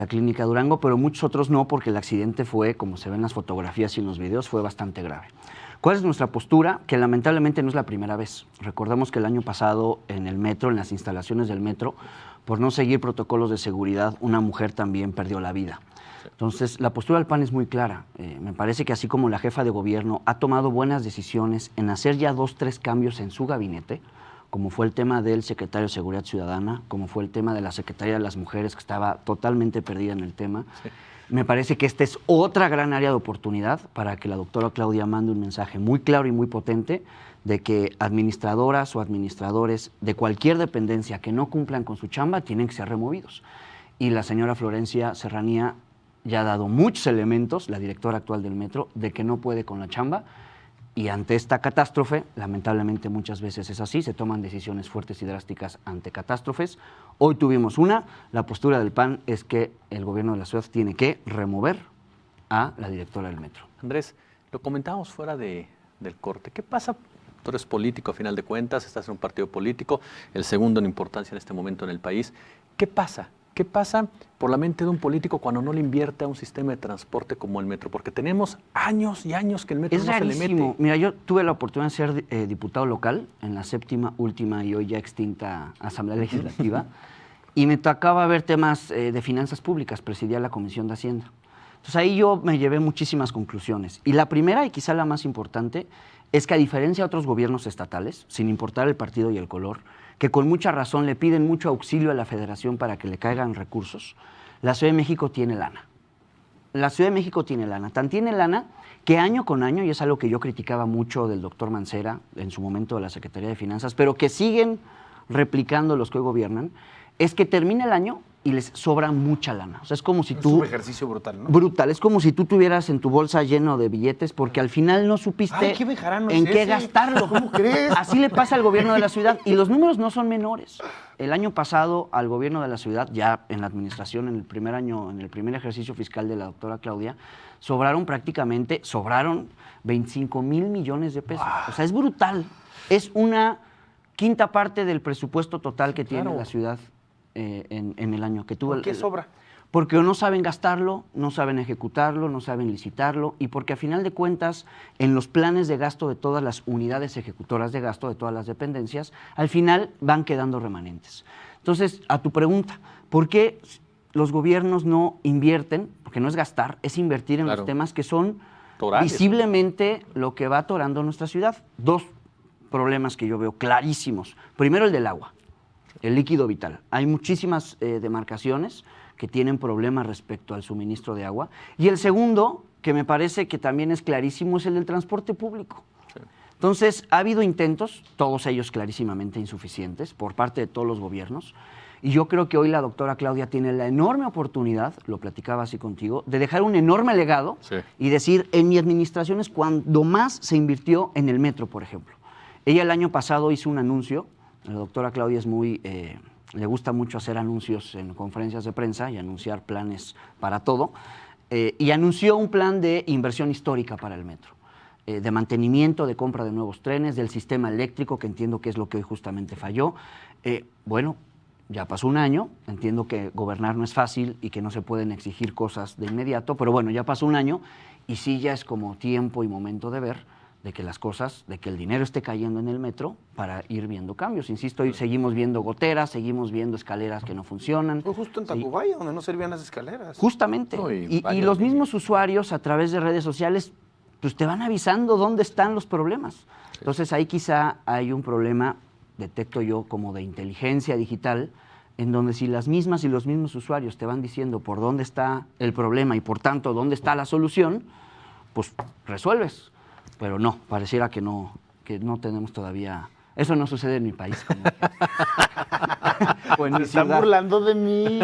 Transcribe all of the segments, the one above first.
la clínica Durango, pero muchos otros no, porque el accidente fue, como se ven en las fotografías y en los videos, fue bastante grave. ¿Cuál es nuestra postura? Que lamentablemente no es la primera vez. Recordamos que el año pasado en el metro, en las instalaciones del metro, por no seguir protocolos de seguridad, una mujer también perdió la vida. Entonces, la postura del PAN es muy clara. Me parece que así como la jefa de gobierno ha tomado buenas decisiones en hacer ya 2, 3 cambios en su gabinete, como fue el tema del secretario de Seguridad Ciudadana, como fue el tema de la Secretaría de las Mujeres, que estaba totalmente perdida en el tema. Sí. Me parece que esta es otra gran área de oportunidad para que la doctora Claudia mande un mensaje muy claro y muy potente de que administradoras o administradores de cualquier dependencia que no cumplan con su chamba tienen que ser removidos. Y la señora Florencia Serranía ya ha dado muchos elementos, la directora actual del metro, de que no puede con la chamba. Y ante esta catástrofe, lamentablemente muchas veces es así, se toman decisiones fuertes y drásticas ante catástrofes. Hoy tuvimos una, la postura del PAN es que el gobierno de la ciudad tiene que remover a la directora del metro. Andrés, lo comentábamos fuera del corte. ¿Qué pasa? Tú eres político a final de cuentas, estás en un partido político, el segundo en importancia en este momento en el país. ¿Qué pasa? ¿Qué pasa por la mente de un político cuando no le invierte a un sistema de transporte como el metro? Porque tenemos años y años que el metro no se le mete. Mira, yo tuve la oportunidad de ser diputado local en la 7ª, última y hoy ya extinta Asamblea Legislativa y me tocaba ver temas de finanzas públicas, presidía la Comisión de Hacienda. Entonces ahí yo me llevé muchísimas conclusiones. Y la primera, y quizá la más importante, es que a diferencia de otros gobiernos estatales, sin importar el partido y el color, que con mucha razón le piden mucho auxilio a la Federación para que le caigan recursos, la Ciudad de México tiene lana. La Ciudad de México tiene lana. Tan tiene lana que año con año, y es algo que yo criticaba mucho del doctor Mancera, en su momento de la Secretaría de Finanzas, pero que siguen replicando los que hoy gobiernan, es que termina el año y les sobra mucha lana. O sea, es como si tú... Es un ejercicio brutal, ¿no? Brutal. Es como si tú tuvieras en tu bolsa lleno de billetes porque al final no supiste en qué gastarlo. ¿Cómo crees? Así le pasa al gobierno de la ciudad. Y los números no son menores. El año pasado al gobierno de la ciudad, ya en la administración, en el primer año, en el primer ejercicio fiscal de la doctora Claudia, sobraron 25,000 millones de pesos. O sea, es brutal. Es una quinta parte del presupuesto total que tiene la ciudad en el año que tuvo. ¿Por qué sobra? Porque no saben gastarlo, no saben ejecutarlo, no saben licitarlo y porque a final de cuentas en los planes de gasto de todas las unidades ejecutoras de gasto de todas las dependencias, al final van quedando remanentes. Entonces, a tu pregunta, ¿por qué los gobiernos no invierten? Porque no es gastar, es invertir en los temas que son visiblemente lo que va atorando nuestra ciudad. 2 problemas que yo veo clarísimos. Primero, el del agua. El líquido vital. Hay muchísimas demarcaciones que tienen problemas respecto al suministro de agua. Y el segundo, que me parece que también es clarísimo, es el del transporte público. Sí. Entonces, ha habido intentos, todos ellos clarísimamente insuficientes, por parte de todos los gobiernos. Y yo creo que hoy la doctora Claudia tiene la enorme oportunidad, lo platicaba así contigo, de dejar un enorme legado y decir, en mi administración es cuando más se invirtió en el metro, por ejemplo. Ella el año pasado hizo un anuncio. La doctora Claudia es le gusta mucho hacer anuncios en conferencias de prensa y anunciar planes para todo. Y anunció un plan de inversión histórica para el metro, de mantenimiento, de compra de nuevos trenes, del sistema eléctrico, que entiendo que es lo que hoy justamente falló. Bueno, ya pasó un año, entiendo que gobernar no es fácil y que no se pueden exigir cosas de inmediato, pero bueno, ya pasó un año y sí ya es como tiempo y momento de ver de que las cosas, de que el dinero esté cayendo en el metro para ir viendo cambios. Insisto, hoy seguimos viendo goteras, seguimos viendo escaleras que no funcionan. Fue justo en Tacubaya, donde no servían las escaleras. Justamente. Y los mismos usuarios a través de redes sociales pues te van avisando dónde están los problemas. Entonces ahí quizá hay un problema, detecto yo, como de inteligencia digital, en donde si las mismas y los mismos usuarios te van diciendo por dónde está el problema y por tanto dónde está la solución, pues resuelves. Pero no, pareciera que no tenemos todavía... Eso no sucede en mi país. Se están burlando de mí.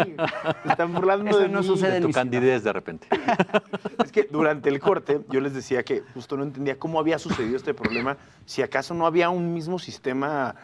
Se están burlando Eso de no mí. sucede en tu mi candidez de repente. Es que durante el corte yo les decía que justo no entendía cómo había sucedido este problema, si acaso no había un mismo sistema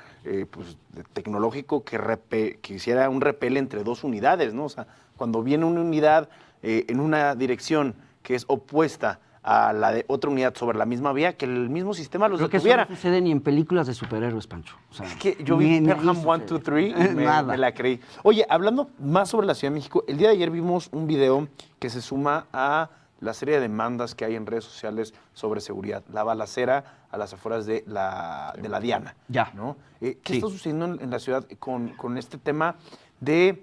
tecnológico que hiciera un repel entre 2 unidades, ¿no? O sea, cuando viene una unidad en una dirección que es opuesta a la de otra unidad sobre la misma vía, que el mismo sistema los Creo que eso detuviera. no sucede ni en películas de superhéroes, Pancho. O sea, Es que yo vi ni Pearl Harbor sucede. 1, 2, 3 y Nada. me la creí. Oye, hablando más sobre la Ciudad de México, el día de ayer vimos un video que se suma a la serie de demandas que hay en redes sociales sobre seguridad. La balacera a las afueras de la Diana. Ya. ¿No? ¿Qué Sí. está sucediendo en la ciudad con este tema de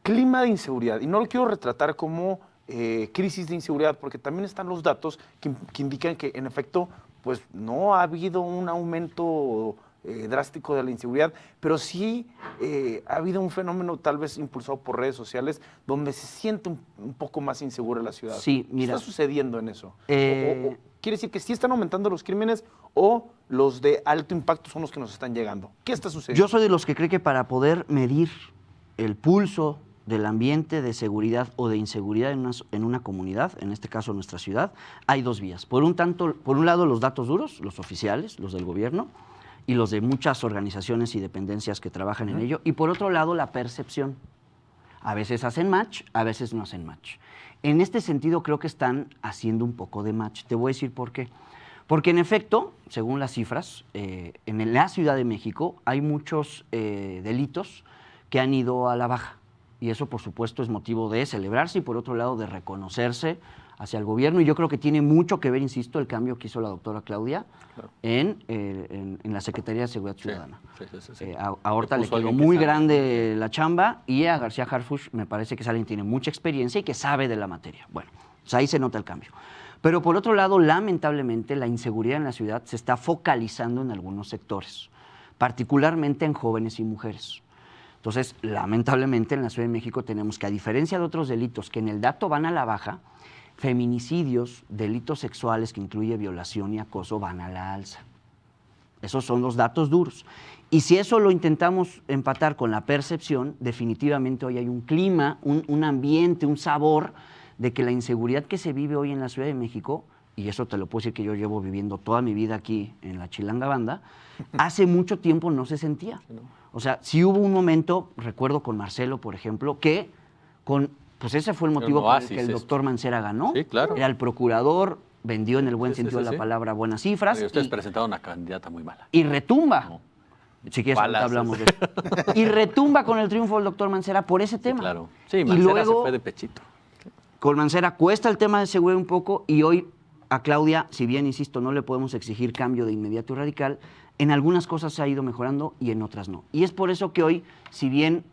clima de inseguridad? Y no lo quiero retratar como crisis de inseguridad, porque también están los datos que indican que, en efecto, pues no ha habido un aumento drástico de la inseguridad, pero sí ha habido un fenómeno tal vez impulsado por redes sociales donde se siente un poco más insegura la ciudad. Sí, mira. ¿Qué está sucediendo en eso? Eh, ¿Quiere decir que sí están aumentando los crímenes o los de alto impacto son los que nos están llegando? ¿Qué está sucediendo? Yo soy de los que cree que para poder medir el pulso del ambiente de seguridad o de inseguridad en una comunidad, en este caso nuestra ciudad, hay dos vías. Por un lado, los datos duros, los oficiales, los del gobierno, y los de muchas organizaciones y dependencias que trabajan en ello, y por otro lado, la percepción. A veces hacen match, a veces no hacen match. En este sentido, creo que están haciendo un poco de match. Te voy a decir por qué. Porque en efecto, según las cifras, en la Ciudad de México hay muchos delitos que han ido a la baja. Y eso, por supuesto, es motivo de celebrarse y, por otro lado, de reconocerse hacia el gobierno. Y yo creo que tiene mucho que ver, insisto, el cambio que hizo la doctora Claudia en la Secretaría de Seguridad Ciudadana. Sí. A Horta le puso quedó alguien que muy sabe. grande la chamba y a García Harfuch me parece que es alguien que tiene mucha experiencia y que sabe de la materia. Bueno, pues ahí se nota el cambio. Pero por otro lado, lamentablemente, la inseguridad en la ciudad se está focalizando en algunos sectores, particularmente en jóvenes y mujeres. Entonces, lamentablemente, en la Ciudad de México tenemos que, a diferencia de otros delitos que en el dato van a la baja, feminicidios, delitos sexuales que incluye violación y acoso van a la alza. Esos son los datos duros. Y si eso lo intentamos empatar con la percepción, definitivamente hoy hay un clima, un ambiente, un sabor de que la inseguridad que se vive hoy en la Ciudad de México, y eso te lo puedo decir que yo llevo viviendo toda mi vida aquí en la Chilanga Banda, hace mucho tiempo no se sentía. O sea, sí hubo un momento, recuerdo con Marcelo, por ejemplo, que pues ese fue el motivo por el que el doctor Mancera ganó. Sí, claro. Era el procurador, vendió en el buen Sí, sentido de la sí. palabra buenas cifras. Ustedes y- presentaron una candidata muy mala. y retumba. No. Si quieres, ahorita Balazos. hablamos de eso. Y retumba con el triunfo del doctor Mancera por ese tema. Claro. Sí, y Mancera luego, se fue de pechito. con Mancera cuesta el tema de seguridad un poco y hoy a Claudia, si bien, insisto, no le podemos exigir cambio de inmediato y radical, en algunas cosas se ha ido mejorando y en otras no. Y es por eso que hoy, si bien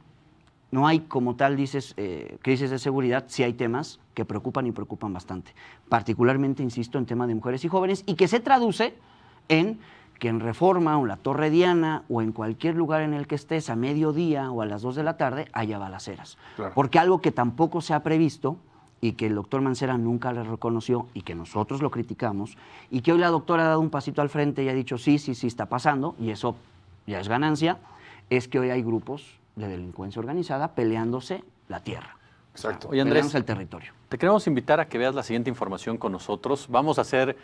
no hay como tal, dices, crisis de seguridad, sí hay temas que preocupan y preocupan bastante. Particularmente, insisto, en tema de mujeres y jóvenes y que se traduce en que en Reforma o en la Torre Diana o en cualquier lugar en el que estés a mediodía o a las 2 de la tarde haya balaceras. Claro. Porque algo que tampoco se ha previsto y que el doctor Mancera nunca le reconoció y que nosotros lo criticamos y que hoy la doctora ha dado un pasito al frente y ha dicho sí está pasando y eso ya es ganancia, es que hoy hay grupos de delincuencia organizada peleándose la tierra. Exacto. Oye, Andrés, peleándose el territorio. te queremos invitar a que veas la siguiente información con nosotros. Vamos a hacer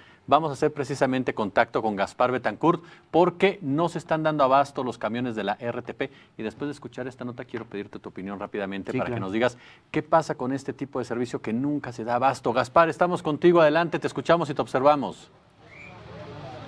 precisamente contacto con Gaspar Betancourt porque no se están dando abasto los camiones de la RTP. Y después de escuchar esta nota quiero pedirte tu opinión rápidamente Sí, para que claro. nos digas qué pasa con este tipo de servicio que nunca se da abasto. Gaspar, estamos contigo, adelante, te escuchamos y te observamos.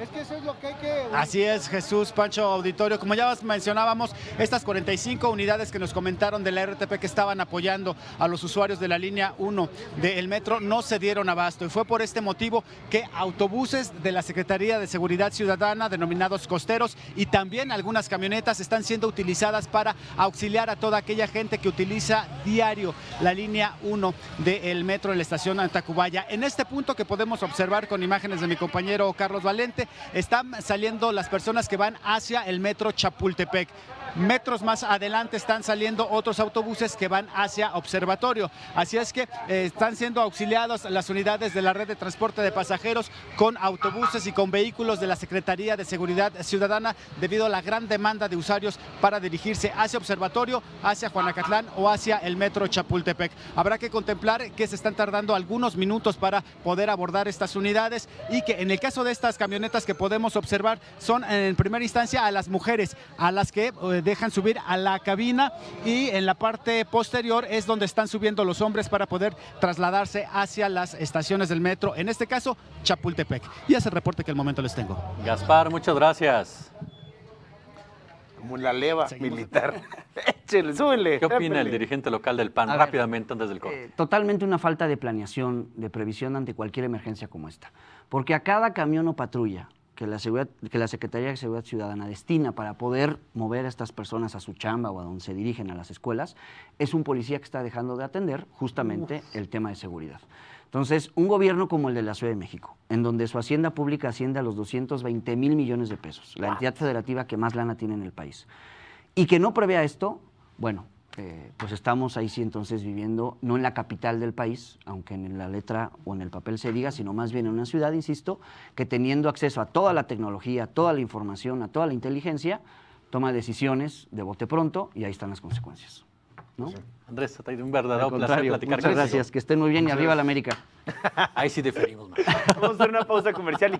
Es que eso es lo que hay que... Así es, Jesús, Pancho, auditorio. Como ya mencionábamos, estas 45 unidades que nos comentaron de la RTP que estaban apoyando a los usuarios de la línea 1 del metro no se dieron abasto. Y fue por este motivo que autobuses de la Secretaría de Seguridad Ciudadana, denominados costeros, y también algunas camionetas están siendo utilizadas para auxiliar a toda aquella gente que utiliza diario la línea 1 del metro en la estación Tacubaya. En este punto que podemos observar con imágenes de mi compañero Carlos Valente, están saliendo las personas que van hacia el metro Chapultepec. Metros más adelante están saliendo otros autobuses que van hacia Observatorio. Así es que están siendo auxiliados las unidades de la red de transporte de pasajeros con autobuses y con vehículos de la Secretaría de Seguridad Ciudadana debido a la gran demanda de usuarios para dirigirse hacia Observatorio, hacia Juanacatlán o hacia el metro Chapultepec. Habrá que contemplar que se están tardando algunos minutos para poder abordar estas unidades y que en el caso de estas camionetas que podemos observar son en primera instancia a las mujeres, a las que dejan subir a la cabina y en la parte posterior es donde están subiendo los hombres para poder trasladarse hacia las estaciones del metro, en este caso Chapultepec. Y es el reporte que al momento les tengo. Gaspar, muchas gracias. Como la leva Seguimos. militar. Échale, súbele. ¿Qué opina el trépele. dirigente local del PAN? A ver, Rápidamente antes del corte. Totalmente una falta de planeación, de previsión ante cualquier emergencia como esta. Porque a cada camión o patrulla que la Secretaría de Seguridad Ciudadana destina para poder mover a estas personas a su chamba o a donde se dirigen a las escuelas, es un policía que está dejando de atender justamente el tema de seguridad. Entonces, un gobierno como el de la Ciudad de México, en donde su hacienda pública asciende a los 220,000 millones de pesos, la entidad federativa que más lana tiene en el país, y que no prevea esto, bueno, pues estamos ahí sí entonces viviendo, no en la capital del país, aunque en la letra o en el papel se diga, sino más bien en una ciudad, insisto, que teniendo acceso a toda la tecnología, a toda la información, a toda la inteligencia, toma decisiones de bote pronto y ahí están las consecuencias, ¿no? Andrés, ha sido un verdadero Al placer contrario, platicar muchas contigo. gracias, que estén muy bien y arriba la América. Ahí sí diferimos más. Vamos a hacer una pausa comercial y